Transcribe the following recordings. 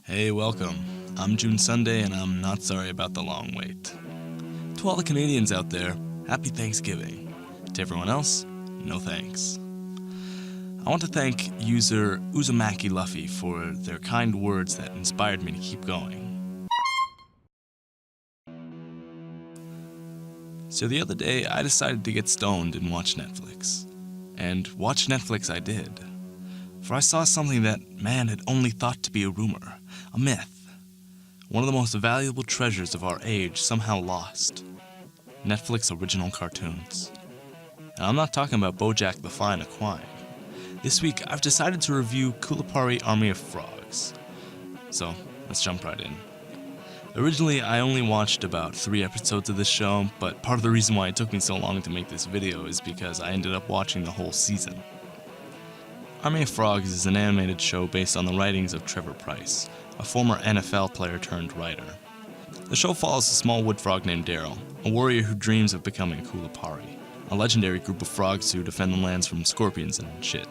Hey, welcome. I'm June Sunday, and I'm not sorry about the long wait. To all the Canadians out there, happy Thanksgiving. To everyone else, no thanks. I want to thank user Uzumaki Luffy for their kind words that inspired me to keep going. So the other day, I decided to get stoned and watch Netflix. And watch Netflix I did. For I saw something that man had only thought to be a rumor, a myth. One of the most valuable treasures of our age somehow lost. Netflix original cartoons. And I'm not talking about Bojack the Fine Equine. This week, I've decided to review Kulipari Army of Frogs. So, let's jump right in. Originally, I only watched about 3 episodes of this show, but part of the reason why it took me so long to make this video is because I ended up watching the whole season. Army of Frogs is an animated show based on the writings of Trevor Pryce, a former NFL player turned writer. The show follows a small wood frog named Daryl, a warrior who dreams of becoming a Kulipari, a legendary group of frogs who defend the lands from scorpions and shit.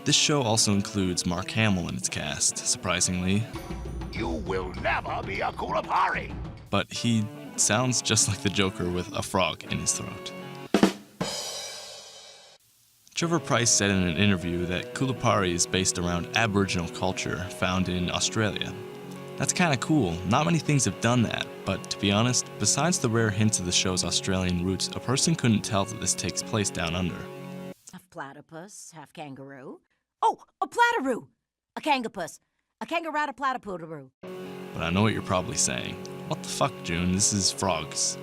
This show also includes Mark Hamill in its cast, surprisingly. You will never be a Kulipari! But he sounds just like the Joker with a frog in his throat. Trevor Pryce said in an interview that Kulipari is based around Aboriginal culture found in Australia. That's kinda cool, not many things have done that, but to be honest, besides the rare hints of the show's Australian roots, a person couldn't tell that this takes place down under. Half platypus, half kangaroo. Oh, a platypus! A kangapus. A kangaroo platypus. But I know what you're probably saying. What the fuck, June? This is frogs.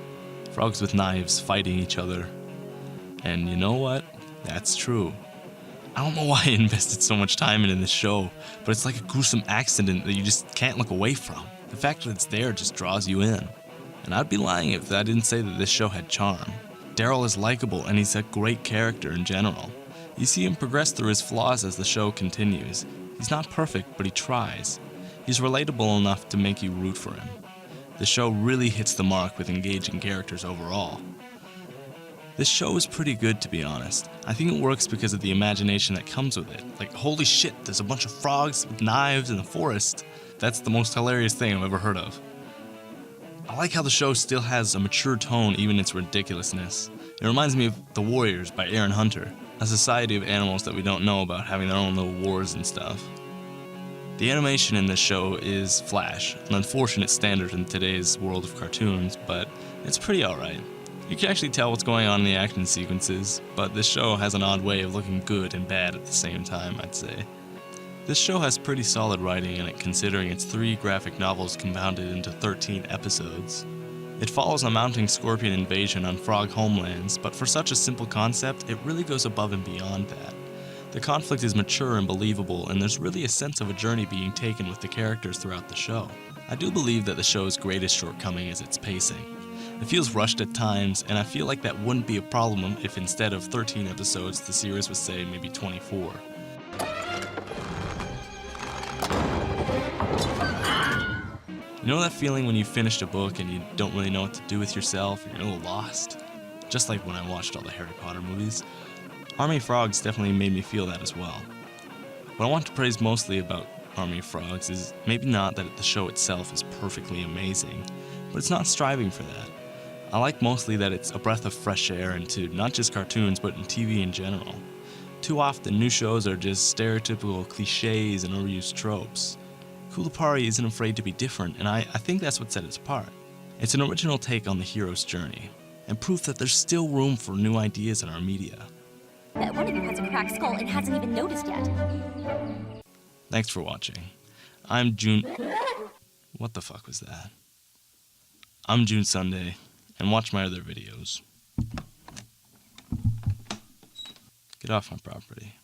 Frogs with knives fighting each other. And you know what? That's true. I don't know why I invested so much time into this show, but it's like a gruesome accident that you just can't look away from. The fact that it's there just draws you in. And I'd be lying if I didn't say that this show had charm. Daryl is likable and he's a great character in general. You see him progress through his flaws as the show continues. He's not perfect, but he tries. He's relatable enough to make you root for him. The show really hits the mark with engaging characters overall. This show is pretty good, to be honest. I think it works because of the imagination that comes with it. Like, holy shit, there's a bunch of frogs with knives in the forest. That's the most hilarious thing I've ever heard of. I like how the show still has a mature tone even in its ridiculousness. It reminds me of The Warriors by Aaron Hunter, a society of animals that we don't know about having their own little wars and stuff. The animation in this show is flash, an unfortunate standard in today's world of cartoons, but it's pretty alright. You can actually tell what's going on in the action sequences, but this show has an odd way of looking good and bad at the same time, I'd say. This show has pretty solid writing in it considering its 3 graphic novels compounded into 13 episodes. It follows a mounting scorpion invasion on frog homelands, but for such a simple concept, it really goes above and beyond that. The conflict is mature and believable, and there's really a sense of a journey being taken with the characters throughout the show. I do believe that the show's greatest shortcoming is its pacing. It feels rushed at times, and I feel like that wouldn't be a problem if instead of 13 episodes, the series was, say, maybe 24. You know that feeling when you finished a book and you don't really know what to do with yourself, and you're a little lost? Just like when I watched all the Harry Potter movies. Army of Frogs definitely made me feel that as well. What I want to praise mostly about Army of Frogs is maybe not that the show itself is perfectly amazing, but it's not striving for that. I like mostly that it's a breath of fresh air into not just cartoons, but in TV in general. Too often, new shows are just stereotypical cliches and overused tropes. Kulipari isn't afraid to be different, and I think that's what set it apart. It's an original take on the hero's journey, and proof that there's still room for new ideas in our media. One of you has a cracked skull and hasn't even noticed yet. Thanks for watching. I'm June... What the fuck was that? I'm June Sunday, and watch my other videos. Get off my property.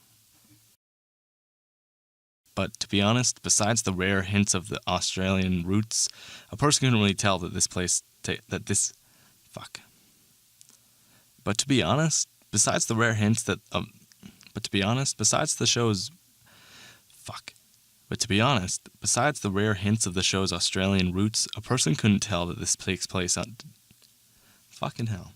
But to be honest, besides the rare hints of the Australian roots, a person couldn't really tell that But to be honest, besides the rare hints of the show's Australian roots, a person couldn't tell that this takes place on... Fucking hell.